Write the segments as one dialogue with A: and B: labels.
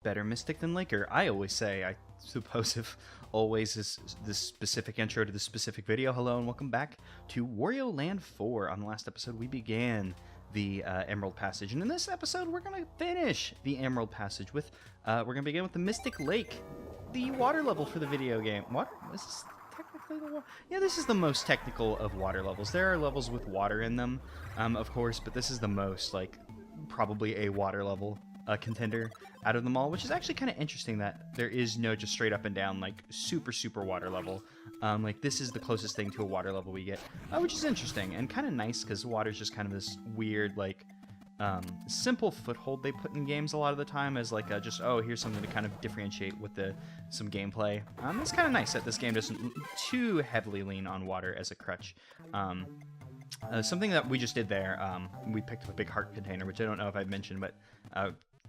A: better mystic than Laker. I always say, I suppose if always is this specific intro to this specific video. Hello and welcome back to Wario Land 4. On the last episode, we began the Emerald Passage, and in this episode, we're going to finish the Emerald Passage with, we're going to begin with the Mystic Lake, the water level for the video game. What? Is this technically the water? Yeah, this is the most technical of water levels. There are levels with water in them, of course, but this is the most, like, probably a water level contender out of them all, which is actually kind of interesting that there is no just straight up and down like super water level. Like this is the closest thing to a water level we get, which is interesting and kind of nice because water is just kind of this weird like simple foothold they put in games a lot of the time as like just oh, here's something to kind of differentiate with some gameplay. It's kind of nice that this game doesn't too heavily lean on water as a crutch. Something that we just did there, we picked up a big heart container, which I don't know if I've mentioned, but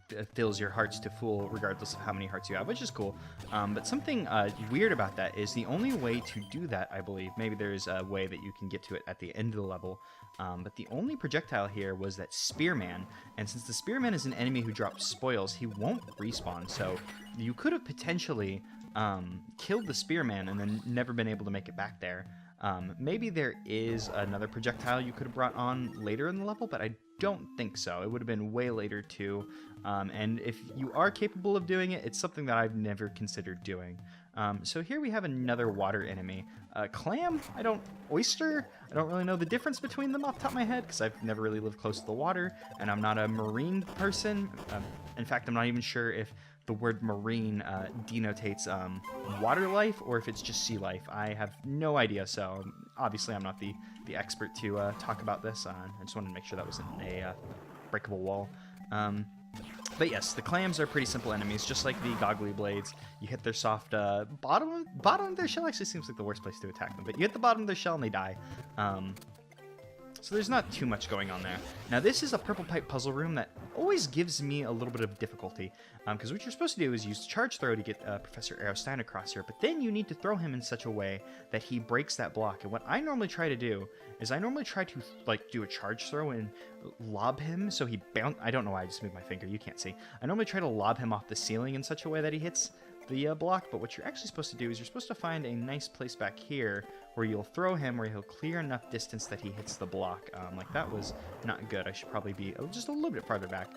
A: it fills your hearts to full regardless of how many hearts you have, which is cool. But something weird about that is the only way to do that, I believe, maybe there's a way that you can get to it at the end of the level, but the only projectile here was that Spearman, and since the Spearman is an enemy who drops spoils, he won't respawn, so you could have potentially killed the Spearman and then never been able to make it back there. Maybe there is another projectile you could have brought on later in the level, but I don't think so. It would have been way later too. And if you are capable of doing it, it's something that I've never considered doing. So here we have another water enemy. Clam? Oyster? I don't really know the difference between them off the top of my head because I've never really lived close to the water and I'm not a marine person. In fact, I'm not even sure if the word marine denotates water life or if it's just sea life. I have no idea, so obviously I'm not the expert to talk about this. I just wanted to make sure that wasn't a breakable wall. But yes, the clams are pretty simple enemies, just like the goggly blades. You hit their soft bottom of their shell. Actually seems like the worst place to attack them, but you hit the bottom of their shell and they die. So there's not too much going on there. Now this is a purple pipe puzzle room that always gives me a little bit of difficulty, because what you're supposed to do is use charge throw to get Professor Arrowstein across here, but then you need to throw him in such a way that he breaks that block. And what I normally try to do is I normally try to like do a charge throw and lob him so he bounce. I don't know why I just moved my finger. You can't see. I normally try to lob him off the ceiling in such a way that he hits the block, but what you're actually supposed to do is you're supposed to find a nice place back here where you'll throw him where he'll clear enough distance that he hits the block. Like that was not good. I should probably be just a little bit farther back.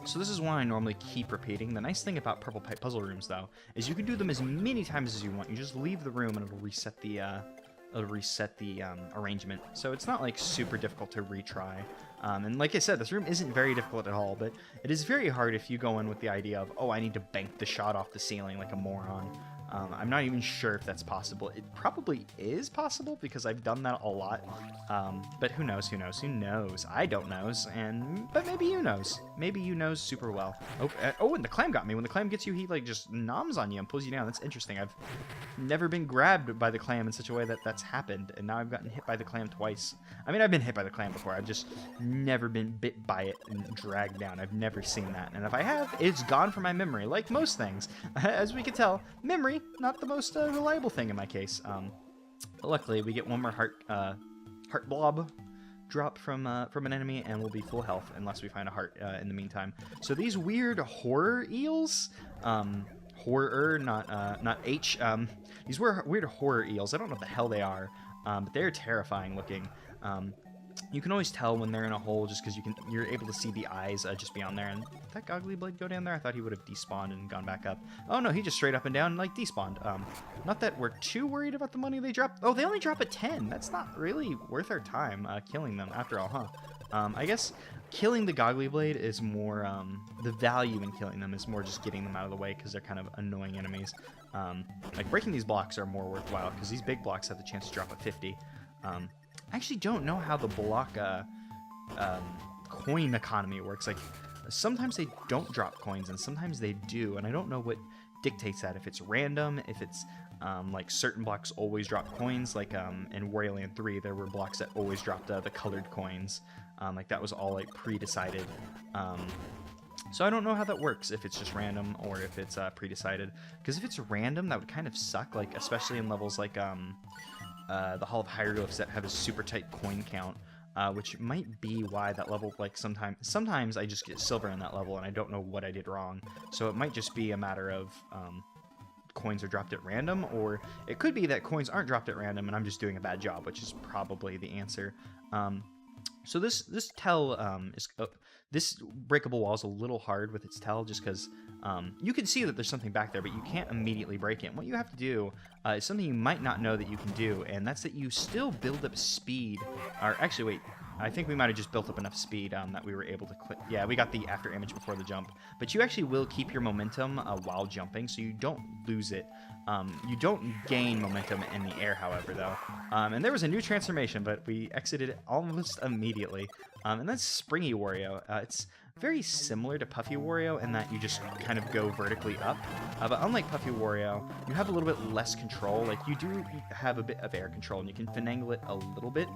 A: So this is one I normally keep repeating. The nice thing about purple pipe puzzle rooms though is you can do them as many times as you want. You just leave the room and it'll reset the arrangement. So it's not like super difficult to retry. And like I said, this room isn't very difficult at all, but it is very hard if you go in with the idea of, oh, I need to bank the shot off the ceiling like a moron. I'm not even sure if that's possible. It probably is possible because I've done that a lot. But who knows? I don't knows. But maybe you knows. Maybe you knows super well. Oh, and the clam got me. When the clam gets you, he like just noms on you and pulls you down. That's interesting. I've never been grabbed by the clam in such a way that that's happened. And now I've gotten hit by the clam twice. I mean, I've been hit by the clam before. I've just never been bit by it and dragged down. I've never seen that. And if I have, it's gone from my memory. Like most things. As we can tell, memory, not the most reliable thing in my case. But luckily, we get one more heart blob drop from an enemy, and we'll be full health unless we find a heart in the meantime. So these weird horror eels, horror, not H. These weird horror eels. I don't know what the hell they are, but they're terrifying looking. You can always tell when they're in a hole just because you're able to see the eyes just beyond there. And did that goggly blade go down there? I thought he would have despawned and gone back up. Oh no, he just straight up and down like despawned. Not that we're too worried about the money they drop. Oh, they only drop a 10. That's not really worth our time killing them after all, huh? I guess killing the goggly blade is more, the value in killing them is more just getting them out of the way because they're kind of annoying enemies. Like breaking these blocks are more worthwhile because these big blocks have the chance to drop a 50. I actually don't know how the block coin economy works. Like sometimes they don't drop coins and sometimes they do, and I don't know what dictates that. If it's random, if it's like certain blocks always drop coins, like in Wario Land 3 there were blocks that always dropped the colored coins. Like that was all like pre-decided. So I don't know how that works, if it's just random or if it's pre-decided. Because if it's random, that would kind of suck, like especially in levels like the Hall of Hieroglyphs that have a super tight coin count. which might be why that level, like, sometimes I just get silver in that level and I don't know what I did wrong. So it might just be a matter of coins are dropped at random, or it could be that coins aren't dropped at random and I'm just doing a bad job, which is probably the answer. So this this breakable wall is a little hard with its tell, just because you can see that there's something back there, but you can't immediately break it. And what you have to do is something you might not know that you can do, and that's that you still build up speed. Or actually, wait, I think we might have just built up enough speed that we were able to click. Yeah, we got the after image before the jump, but you actually will keep your momentum while jumping, so you don't lose it. You don't gain momentum in the air, however, though. And there was a new transformation, but we exited it almost immediately. And that's Springy Wario. It's very similar to Puffy Wario in that you just kind of go vertically up. But unlike Puffy Wario, you have a little bit less control. Like, you do have a bit of air control, and you can finagle it a little bit.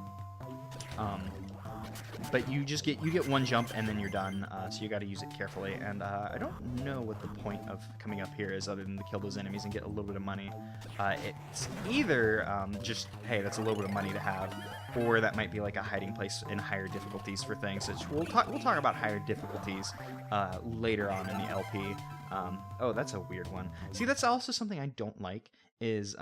A: But you get one jump and then you're done, so you got to use it carefully. And I don't know what the point of coming up here is other than to kill those enemies and get a little bit of money. It's either just, hey, that's a little bit of money to have, or that might be like a hiding place in higher difficulties for things. So we'll talk about higher difficulties later on in the LP. Oh, that's a weird one. See, that's also something I don't like is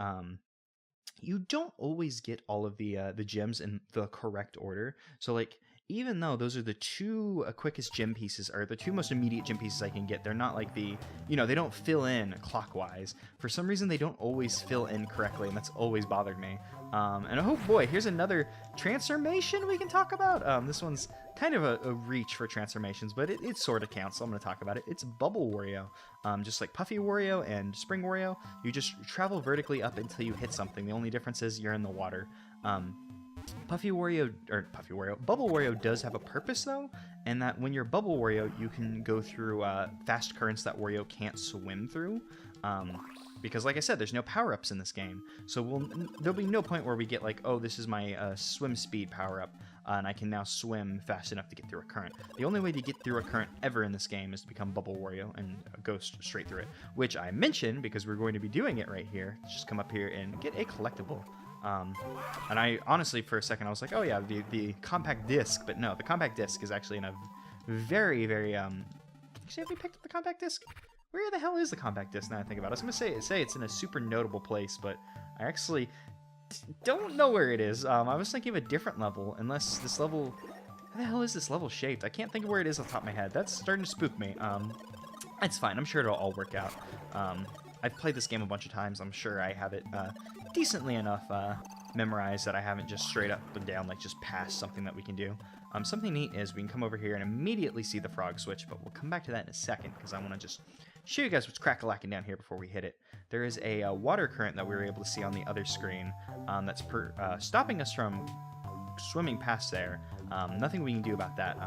A: you don't always get all of the gems in the correct order. So, like, even though those are the two quickest gem pieces, or the two most immediate gem pieces I can get, they're not like the, they don't fill in clockwise. For some reason, they don't always fill in correctly, and that's always bothered me. And oh boy, here's another transformation we can talk about. This one's kind of a reach for transformations, but it sort of counts, so I'm going to talk about it. It's Bubble Wario. Just like Puffy Wario and Spring Wario, you just travel vertically up until you hit something. The only difference is you're in the water. Bubble Wario does have a purpose, though, and that when you're Bubble Wario, you can go through fast currents that Wario can't swim through. Because, like I said, there's no power-ups in this game. So there'll be no point where we get like, oh, this is my swim speed power-up, and I can now swim fast enough to get through a current. The only way to get through a current ever in this game is to become Bubble Wario and go straight through it, which I mentioned because we're going to be doing it right here. Just come up here and get a collectible. And I honestly, for a second, I was like, oh yeah, the compact disc, but no, the compact disc is actually in a very, very, actually, have we picked up the compact disc? Where the hell is the compact disc now I think about it? I was going to say it's in a super notable place, but I actually don't know where it is. I was thinking of a different level, unless this level, how the hell is this level shaped? I can't think of where it is off the top of my head. That's starting to spook me. It's fine, I'm sure it'll all work out. I've played this game a bunch of times. I'm sure I have it decently enough memorized that I haven't just straight up and down like just passed something that we can do. Something neat is we can come over here and immediately see the frog switch, but we'll come back to that in a second because I want to just show you guys what's crack-a-lacking down here before we hit it. There is a water current that we were able to see on the other screen that's stopping us from swimming past there. Nothing we can do about that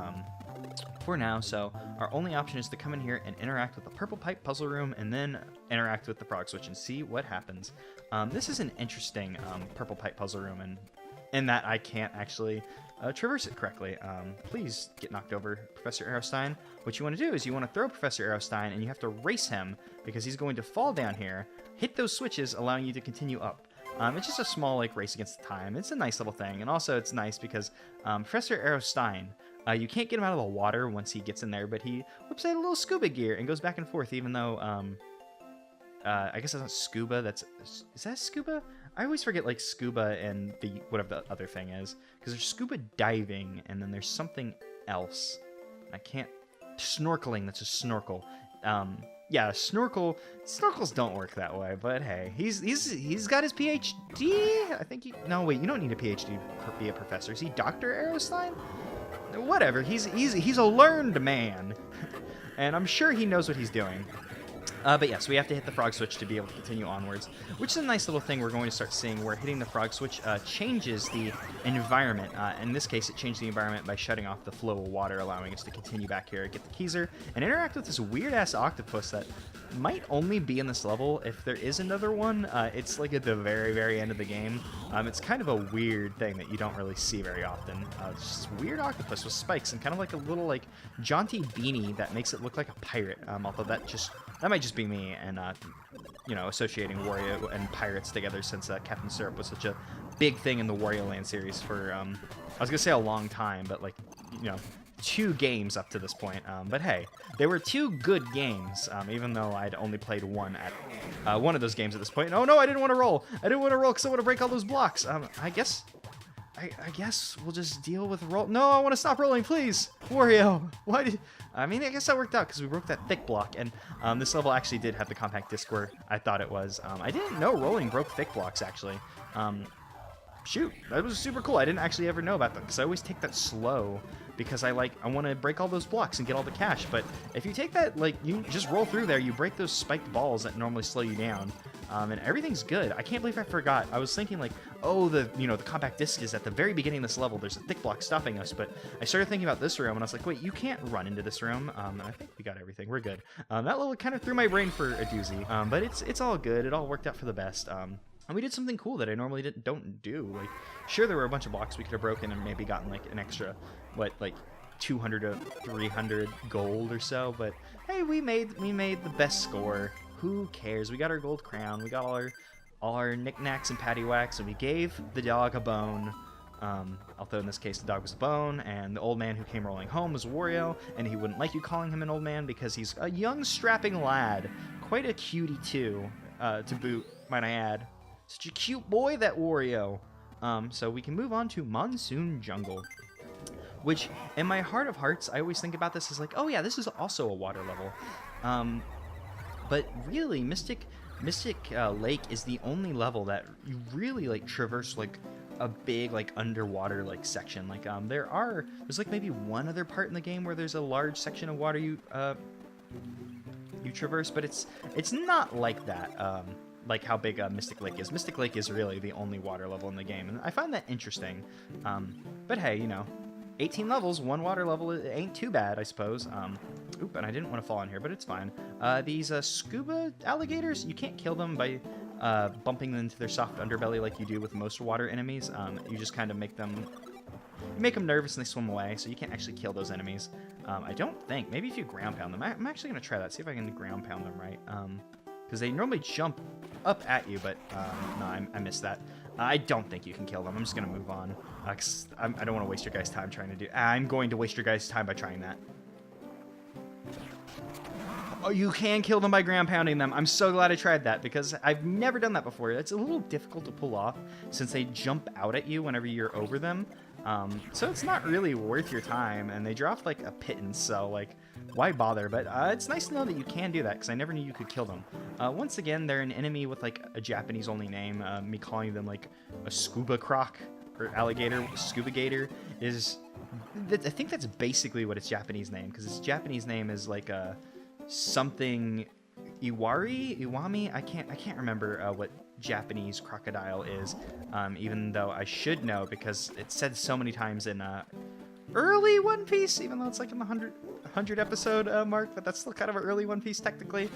A: for now, so our only option is to come in here and interact with the purple pipe puzzle room and then interact with the frog switch and see what happens. This is an interesting purple pipe puzzle room, and in that I can't actually traverse it correctly. Please get knocked over, Professor Arrowstein. What you want to do is you want to throw Professor Arrowstein, and you have to race him because he's going to fall down here, hit those switches, allowing you to continue up. It's just a small like race against time. It's a nice little thing, and also it's nice because Professor Arrowstein, you can't get him out of the water once he gets in there, but he whips out a little scuba gear and goes back and forth, even though I guess that's not scuba. Is that scuba? I always forget like scuba and whatever the other thing is, because there's scuba diving and then there's something else. I can't. Snorkeling. That's a snorkel. Yeah, snorkels don't work that way, but hey, he's got his PhD. I think no, wait, you don't need a PhD to be a professor. Is he Dr. Arrowstein? Whatever. He's a learned man, and I'm sure he knows what he's doing. But yes, we have to hit the frog switch to be able to continue onwards, which is a nice little thing we're going to start seeing, where hitting the frog switch changes the environment. In this case, it changed the environment by shutting off the flow of water, allowing us to continue back here, get the Keyser, and interact with this weird-ass octopus that might only be in this level. If there is another one, it's like at the very, very end of the game. It's kind of a weird thing that you don't really see very often. It's just this weird octopus with spikes and kind of like a little like jaunty beanie that makes it look like a pirate. Although that might just be me and you know, associating Wario and pirates together since Captain Syrup was such a big thing in the Wario Land series for I was gonna say a long time, but like, you know, 2 games up to this point. But hey, they were 2 good games, even though I'd only played one at one of those games at this point. Oh no, I didn't want to roll. I didn't want to roll because I want to break all those blocks. I guess we'll just deal with roll. No, I want to stop rolling, please. Wario, why did... I mean, I guess that worked out because we broke that thick block, and this level actually did have the compact disc where I thought it was. I didn't know rolling broke thick blocks, actually. Shoot, that was super cool. I didn't actually ever know about that because I always take that slow because I want to break all those blocks and get all the cash. But if you take that, like, you just roll through there, you break those spiked balls that normally slow you down, and everything's good. I can't believe I forgot. I was thinking like, oh, the compact disc is at the very beginning of this level. There's a thick block stopping us, but I started thinking about this room and I was like, wait, you can't run into this room. And I think we got everything. We're good. That level kind of threw my brain for a doozy, but it's all good. It all worked out for the best. And we did something cool that I normally don't do. Like, sure, there were a bunch of blocks we could have broken and maybe gotten like an extra, like 200 to 300 gold or so. But hey, we made the best score. Who cares? We got our gold crown. We got all our knickknacks and paddywhacks, and we gave the dog a bone. Although in this case the dog was a bone, and the old man who came rolling home was Wario, and he wouldn't like you calling him an old man because he's a young strapping lad, quite a cutie too, to boot, might I add. Such a cute boy, that Wario. So we can move on to Monsoon Jungle, which in my heart of hearts, I always think about this as like, oh yeah, this is also a water level. But really, Mystic Lake is the only level that you really like traverse like a big like underwater like section. Like there's like maybe one other part in the game where there's a large section of water you traverse, but it's not like that. Like how big Mystic Lake is. Mystic Lake is really the only water level in the game, and I find that interesting. But hey, you know, 18 levels, one water level, it ain't too bad, I suppose. Oop, and I didn't want to fall in here, but it's fine. These scuba alligators, you can't kill them by bumping them into their soft underbelly like you do with most water enemies. You just kind of make them nervous and they swim away, so you can't actually kill those enemies. I don't think. Maybe if you ground pound them. I'm actually going to try that, see if I can ground pound them right. Because they normally jump up at you, but no, I missed that. I don't think you can kill them. I'm just going to move on. Cause I don't want to waste your guys' time trying to do... I'm going to waste your guys' time by trying that. Oh, you can kill them by ground pounding them. I'm so glad I tried that because I've never done that before. It's a little difficult to pull off since they jump out at you whenever you're over them. So it's not really worth your time, and they drop like a pittance, so like, why bother? But it's nice to know that you can do that because I never knew you could kill them. Once again, they're an enemy with like a Japanese only name. Me calling them like a scuba croc or alligator, scuba gator is... I think that's basically what its Japanese name, because its Japanese name is like a something Iwami. I can't remember what Japanese crocodile is, even though I should know because it's said so many times in early One Piece, even though it's like in the 100 episode mark, but that's still kind of an early One Piece technically.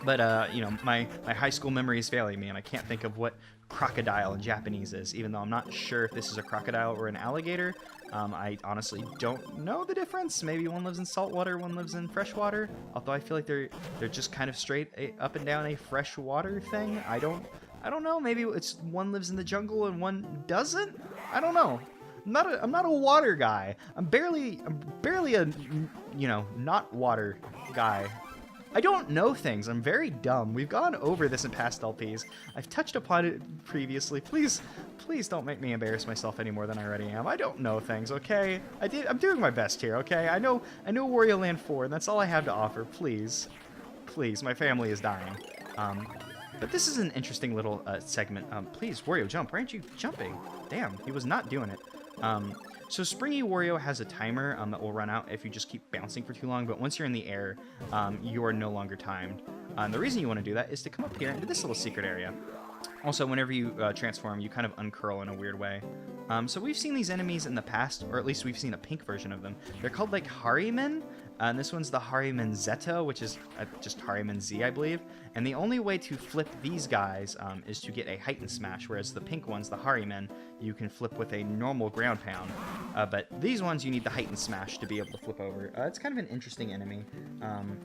A: But you know, my high school memory is failing me, and I can't think of what crocodile in Japanese is, even though I'm not sure if this is a crocodile or an alligator. I honestly don't know the difference. Maybe one lives in saltwater, one lives in freshwater. Although I feel like they're just kind of straight up and down a freshwater thing. I don't know. Maybe it's one lives in the jungle and one doesn't. I don't know. I'm not a water guy. I'm barely a, you know, not water guy. I don't know things. I'm very dumb. We've gone over this in past LPs. I've touched upon it previously. Please don't make me embarrass myself any more than I already am. I don't know things, okay? I'm doing my best here, okay? I know Wario Land 4, and that's all I have to offer. Please, my family is dying. But this is an interesting little segment. Please, Wario, jump. Why aren't you jumping? Damn, he was not doing it. So Springy Wario has a timer that will run out if you just keep bouncing for too long, but once you're in the air, you are no longer timed. And the reason you want to do that is to come up here into this little secret area. Also, whenever you transform, you kind of uncurl in a weird way. So we've seen these enemies in the past, or at least we've seen a pink version of them. They're called like Harimen. And this one's the Harriman Zeto, which is just Harriman Z, I believe. And the only way to flip these guys is to get a heightened smash, whereas the pink ones, the Harriman, you can flip with a normal ground pound. But these ones, you need the heightened smash to be able to flip over. It's kind of an interesting enemy.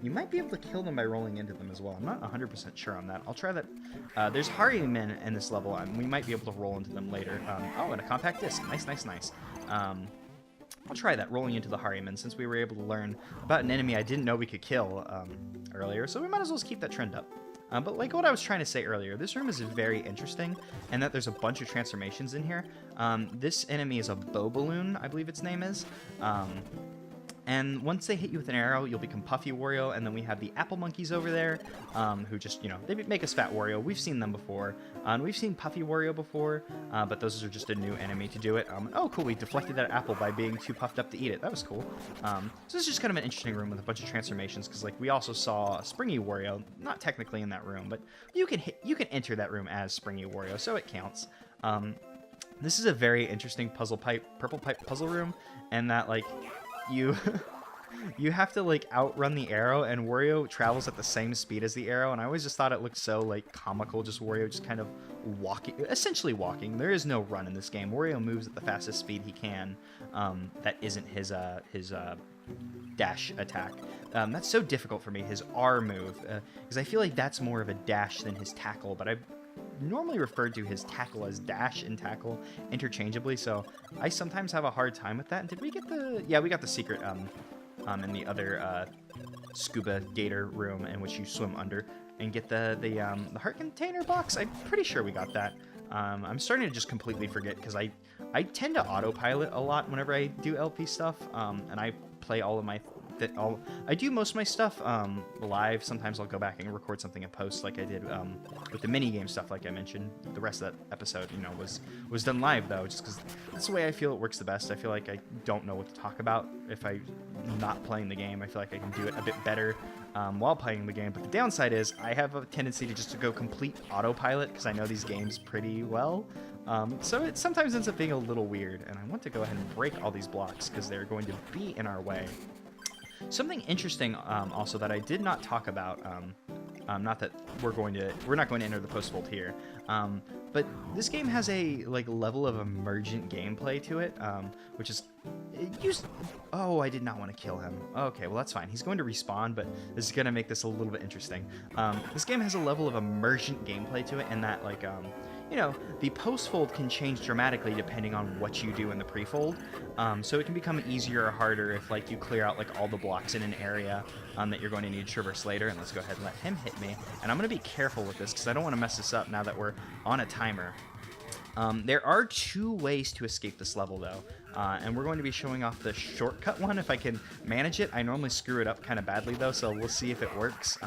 A: You might be able to kill them by rolling into them as well. I'm not 100% sure on that. I'll try that. There's Harriman in this level, and we might be able to roll into them later. Oh, and a compact disc. Nice, nice, nice. I'll try that, rolling into the Harriman, since we were able to learn about an enemy I didn't know we could kill earlier, so we might as well just keep that trend up. But like what I was trying to say earlier, this room is very interesting, and that there's a bunch of transformations in here. This enemy is a bow balloon, I believe its name is. And once they hit you with an arrow, you'll become Puffy Wario, and then we have the Apple Monkeys over there, who just, you know, they make us Fat Wario. We've seen them before, and we've seen Puffy Wario before, but those are just a new enemy to do it. Oh, cool, we deflected that apple by being too puffed up to eat it. That was cool. So this is just kind of an interesting room with a bunch of transformations, because, like, we also saw Springy Wario, not technically in that room, but you can enter that room as Springy Wario, so it counts. This is a very interesting purple pipe puzzle room, and that, like, you have to, like, outrun the arrow, and Wario travels at the same speed as the arrow, and I always just thought it looked so, like, comical, just Wario just kind of walking, essentially walking. There is no run in this game. Wario moves at the fastest speed he can. That isn't his dash attack. That's so difficult for me, his R move, because I feel like that's more of a dash than his tackle, but I've normally referred to his tackle as dash and tackle interchangeably, so I sometimes have a hard time with that. And did we get the... Yeah, we got the secret in the other scuba gator room in which you swim under and get the heart container box. I'm pretty sure we got that. I'm starting to just completely forget, because I tend to autopilot a lot whenever I do LP stuff, and I play all of my... I do most of my stuff live. Sometimes I'll go back and record something in post, like I did with the minigame stuff, like I mentioned. The rest of that episode, you know, was done live, though, just because that's the way I feel it works the best. I feel like I don't know what to talk about if I'm not playing the game. I feel like I can do it a bit better while playing the game. But the downside is I have a tendency to just go complete autopilot, because I know these games pretty well. So it sometimes ends up being a little weird, and I want to go ahead and break all these blocks, because they're going to be in our way. Something interesting also that I did not talk about, not that we're not going to enter the post-fold here, but this game has a level of emergent gameplay to it, which is oh, I did not want to kill him. Okay, well that's fine. He's going to respawn, but this is going to make this a little bit interesting. This game has a level of emergent gameplay to it, and that you know, the post-fold can change dramatically depending on what you do in the pre-fold. So it can become easier or harder if, like, you clear out, like, all the blocks in an area that you're going to need to traverse later. And let's go ahead and let him hit me. And I'm going to be careful with this, because I don't want to mess this up now that we're on a timer. There are 2 ways to escape this level, though. And we're going to be showing off the shortcut one if I can manage it. I normally screw it up kind of badly, though, so we'll see if it works.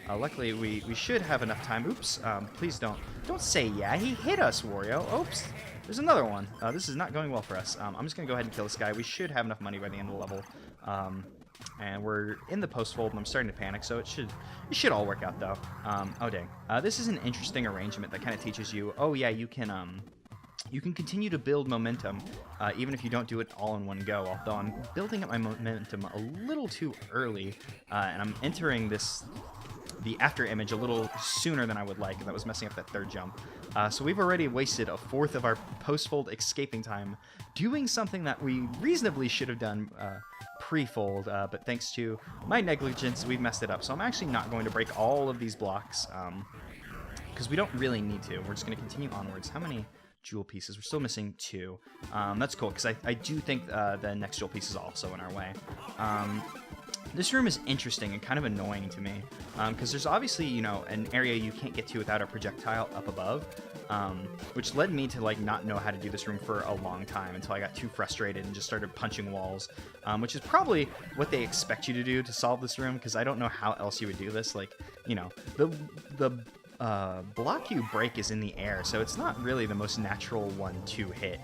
A: Luckily, we should have enough time. Oops. Please don't say yeah. He hit us, Wario. Oops. There's another one. This is not going well for us. I'm just going to go ahead and kill this guy. We should have enough money by the end of the level. And we're in the post-fold, and I'm starting to panic, so it should all work out, though. Oh, dang. This is an interesting arrangement that kind of teaches you, oh, yeah, you can continue to build momentum, even if you don't do it all in one go, although I'm building up my momentum a little too early, and I'm entering the after image a little sooner than I would like, and that was messing up that 3rd jump. So we've already wasted a 4th of our post-fold escaping time doing something that we reasonably should have done pre-fold, but thanks to my negligence, we've messed it up. So I'm actually not going to break all of these blocks, because we don't really need to. We're just going to continue onwards. How many jewel pieces? We're still missing 2. That's cool, because I do think the next jewel piece is also in our way. This room is interesting and kind of annoying to me, because there's obviously, you know, an area you can't get to without a projectile up above, which led me to, like, not know how to do this room for a long time until I got too frustrated and just started punching walls, which is probably what they expect you to do to solve this room, because I don't know how else you would do this. Like, you know, the block you break is in the air, so it's not really the most natural one to hit.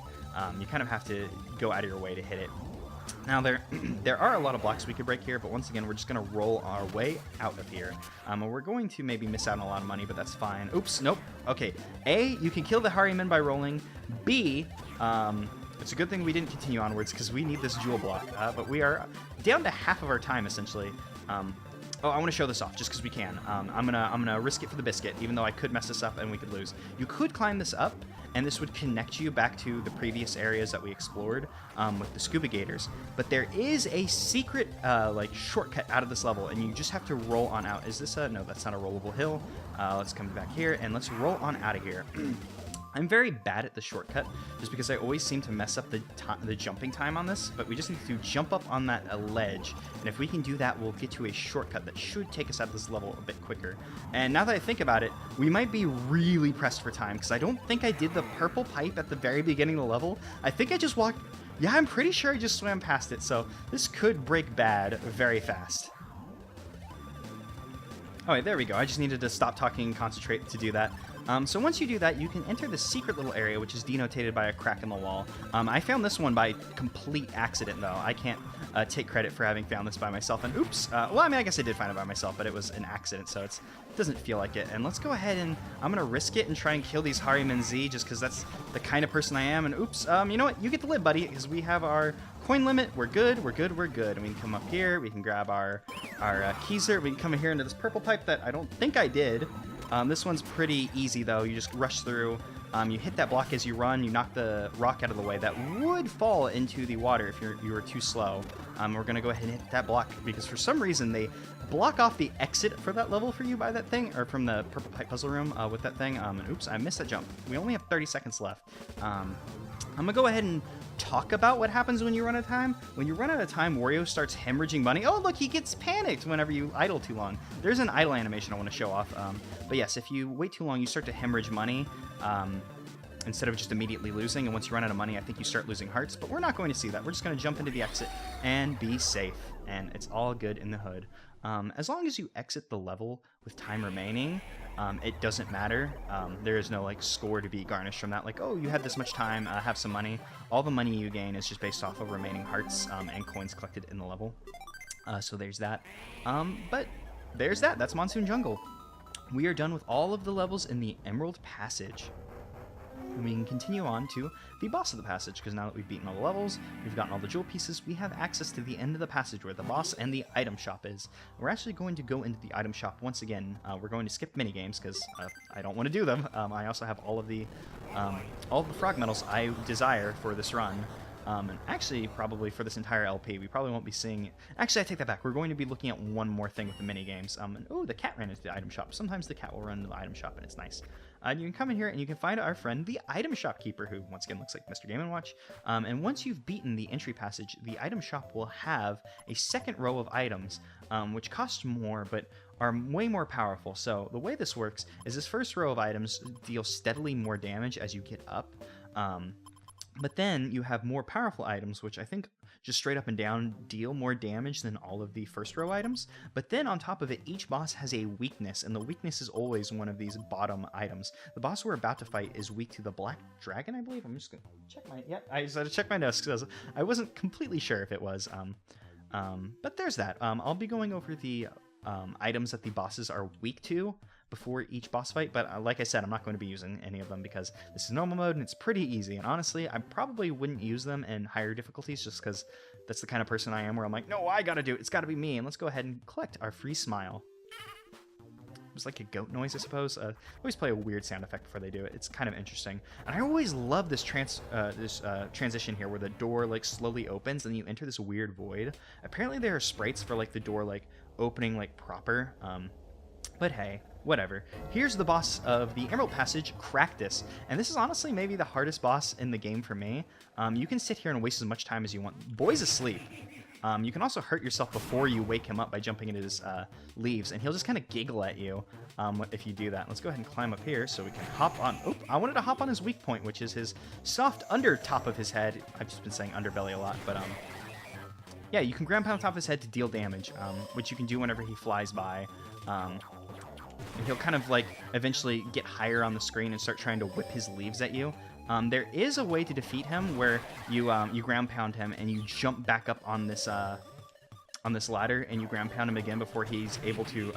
A: You kind of have to go out of your way to hit it. Now, there are a lot of blocks we could break here, but once again, we're just going to roll our way out of here. And we're going to maybe miss out on a lot of money, but that's fine. Oops, nope. Okay, A, you can kill the Harriman by rolling. B, It's a good thing we didn't continue onwards because we need this jewel block. But we are down to half of our time, essentially. Oh, I want to show this off just because we can. I'm gonna risk it for the biscuit, even though I could mess this up and we could lose. You could climb this up, and this would connect you back to the previous areas that we explored with the scuba gators. But there is a secret like shortcut out of this level, and you just have to roll on out. Is this a no? That's not a rollable hill. Let's come back here and let's roll on out of here. I'm very bad at the shortcut, just because I always seem to mess up the jumping time on this, but we just need to jump up on that ledge, and if we can do that, we'll get to a shortcut that should take us out of this level a bit quicker. And now that I think about it, we might be really pressed for time, because I don't think I did the purple pipe at the very beginning of the level. I think I just walked... Yeah, I'm pretty sure I just swam past it, so this could break bad very fast. Alright, there we go. I just needed to stop talking and concentrate to do that. So once you do that, you can enter the secret little area, which is denotated by a crack in the wall. I found this one by complete accident, though. I can't take credit for having found this by myself. And oops, well, I mean, I guess I did find it by myself, but it was an accident, so it doesn't feel like it. And let's go ahead and I'm going to risk it and try and kill these Hariman Z, just because that's the kind of person I am. And oops, you know what? You get to live, buddy, because we have our coin limit. We're good, we're good, we're good. And we can come up here, we can grab our Keyser, we can come in here into this purple pipe that I don't think I did. This one's pretty easy, though. You just rush through. You hit that block as you run. You knock the rock out of the way. That would fall into the water if you were too slow. We're going to go ahead and hit that block because for some reason they block off the exit for that level for you by that thing, or from the purple pipe puzzle room with that thing. And oops, I missed that jump. We only have 30 seconds left. I'm going to go ahead and talk about what happens when you run out of time. When you run out of time, Wario starts hemorrhaging money. Oh, look, he gets panicked whenever you idle too long. There's an idle animation I want to show off. But yes, if you wait too long, you start to hemorrhage money instead of just immediately losing. And once you run out of money, I think you start losing hearts. But we're not going to see that. We're just going to jump into the exit and be safe. And it's all good in the hood. As long as you exit the level with time remaining, it doesn't matter. There is no like score to be garnished from that. Like, oh, you had this much time, have some money. All the money you gain is just based off of remaining hearts and coins collected in the level. So there's that. But there's that. That's Monsoon Jungle. We are done with all of the levels in the Emerald Passage. And we can continue on to the boss of the passage, because now that we've beaten all the levels, we've gotten all the jewel pieces, we have access to the end of the passage where the boss and the item shop is. We're actually going to go into the item shop once again. We're going to skip minigames, because I don't want to do them. I also have all of the frog medals I desire for this run. And actually, probably for this entire LP, we probably won't be seeing... Actually, I take that back. We're going to be looking at one more thing with the minigames. And oh, the cat ran into the item shop. Sometimes the cat will run into the item shop, and it's nice. You can come in here, and you can find our friend, the item shopkeeper, who, once again, looks like Mr. Game & Watch. And once you've beaten the entry passage, the item shop will have a second row of items, which cost more, but are way more powerful. So the way this works is this first row of items deal steadily more damage as you get up. But then you have more powerful items, which I think just straight up and down deal more damage than all of the first row items. But then on top of it, each boss has a weakness, and the weakness is always one of these bottom items. The boss we're about to fight is weak to the black dragon, I believe. I'm just going to check my... Yeah, I just had to check my notes because I wasn't completely sure if it was. But there's that. I'll be going over the items that the bosses are weak to before each boss fight, but like I said, I'm not going to be using any of them because this is normal mode and it's pretty easy, and honestly, I probably wouldn't use them in higher difficulties just because that's the kind of person I am where I'm like, no, I gotta do it, it's gotta be me, and let's go ahead and collect our free smile. It was like a goat noise, I suppose. Always play a weird sound effect before they do it. It's kind of interesting. And I always love this transition here where the door like slowly opens and you enter this weird void. Apparently there are sprites for like the door like opening like proper. But hey, whatever. Here's the boss of the Emerald Passage, Cractus. And this is honestly maybe the hardest boss in the game for me. You can sit here and waste as much time as you want. Boy's asleep. You can also hurt yourself before you wake him up by jumping into his leaves, and he'll just kind of giggle at you if you do that. Let's go ahead and climb up here so we can hop on... Oh, I wanted to hop on his weak point, which is his soft under top of his head. I've just been saying underbelly a lot, but yeah, you can ground pound on top of his head to deal damage, which you can do whenever he flies by. And he'll kind of like eventually get higher on the screen and start trying to whip his leaves at you. There is a way to defeat him where you ground pound him and you jump back up on this ladder and you ground pound him again before he's able to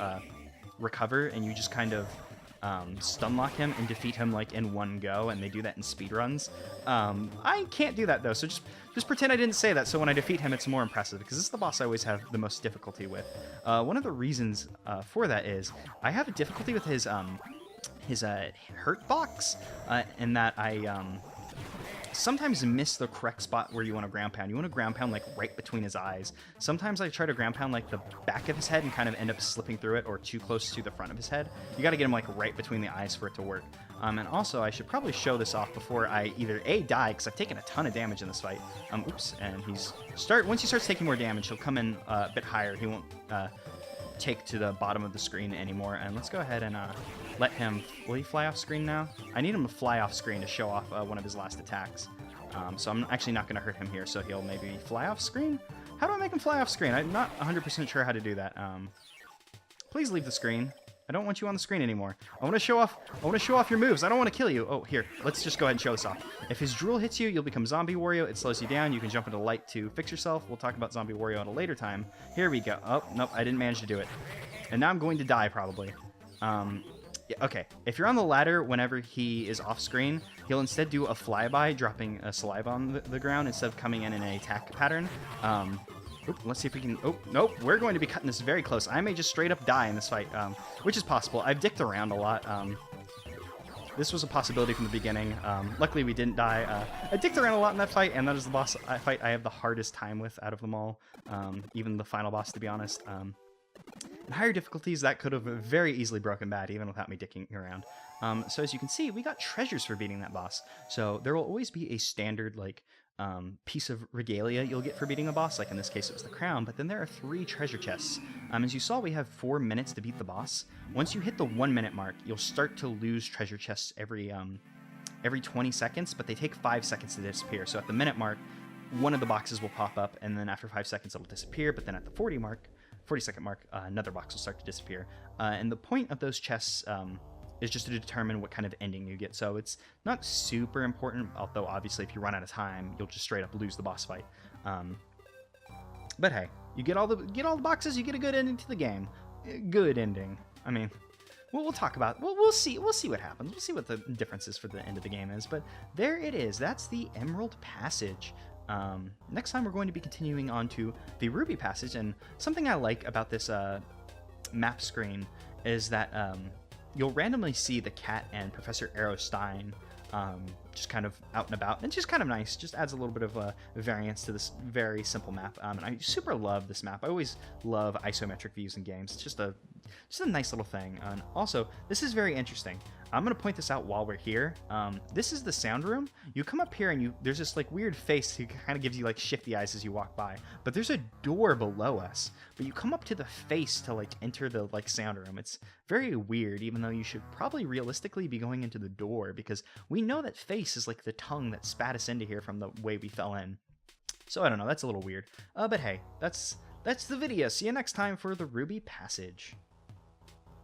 A: recover, and you just kind of stun lock him and defeat him like in one go, and they do that in speedruns. I can't do that though, so just pretend I didn't say that, so when I defeat him it's more impressive, because this is the boss I always have the most difficulty with. One of the reasons for that is I have a difficulty with his hurt box, in that I sometimes miss the correct spot where you want to ground pound. You want to ground pound like right between his eyes. Sometimes I try to ground pound like the back of his head and kind of end up slipping through it, or too close to the front of his head. You got to get him like right between the eyes for it to work. And also I should probably show this off before I either A, die, because I've taken a ton of damage in this fight. Oops, and once he starts taking more damage, he'll come in a bit higher. He won't take to the bottom of the screen anymore. And let's go ahead and let him... Will he fly off screen now? I need him to fly off screen to show off one of his last attacks. So I'm actually not going to hurt him here, so he'll maybe fly off screen? How do I make him fly off screen? I'm not 100% sure how to do that. Please leave the screen. I don't want you on the screen anymore. I want to show off your moves. I don't want to kill you. Oh, here. Let's just go ahead and show this off. If his drool hits you, you'll become Zombie Wario. It slows you down. You can jump into light to fix yourself. We'll talk about Zombie Wario at a later time. Here we go. Oh, nope. I didn't manage to do it. And now I'm going to die, probably. Yeah, okay, if you're on the ladder whenever he is off screen, he'll instead do a flyby, dropping a saliva on the ground instead of coming in an attack pattern. Let's see if we can... Oh, nope, we're going to be cutting this very close. I may just straight up die in this fight, which is possible. I've dicked around a lot. This was a possibility from the beginning. Luckily, we didn't die. I dicked around a lot in that fight, and that is the boss fight I have the hardest time with out of them all. Even the final boss, to be honest. In higher difficulties, that could have very easily broken bad, even without me dicking around. So as you can see, we got treasures for beating that boss. So there will always be a standard, like, piece of regalia you'll get for beating a boss. Like in this case, it was the crown. But then there are 3 treasure chests. As you saw, we have 4 minutes to beat the boss. Once you hit the 1 minute mark, you'll start to lose treasure chests every 20 seconds, but they take 5 seconds to disappear. So at the minute mark, one of the boxes will pop up, and then after 5 seconds, it'll disappear. But then at the 40-second mark, another box will start to disappear. And the point of those chests is just to determine what kind of ending you get. So it's not super important, although obviously if you run out of time, you'll just straight up lose the boss fight. But hey, you get all the boxes, you get a good ending to the game. Good ending. I mean, we'll talk about. We'll see what happens. We'll see what the differences for the end of the game is. But there it is. That's the Emerald Passage. Next time we're going to be continuing on to the Ruby Passage, and something I like about this map screen is that you'll randomly see the cat and Professor Arrowstein just kind of out and about, and it's just kind of nice. Just adds a little bit of variance to this very simple map, and I super love this map. I always love isometric views in games. It's just a nice little thing. And also, this is very interesting. I'm going to point this out while we're here. This is the sound room. You come up here and there's this like weird face who kind of gives you like shifty eyes as you walk by. But there's a door below us. But you come up to the face to like enter the like sound room. It's very weird, even though you should probably realistically be going into the door, because we know that face is like the tongue that spat us into here from the way we fell in. So I don't know, that's a little weird. But hey, that's the video. See you next time for the Ruby Passage.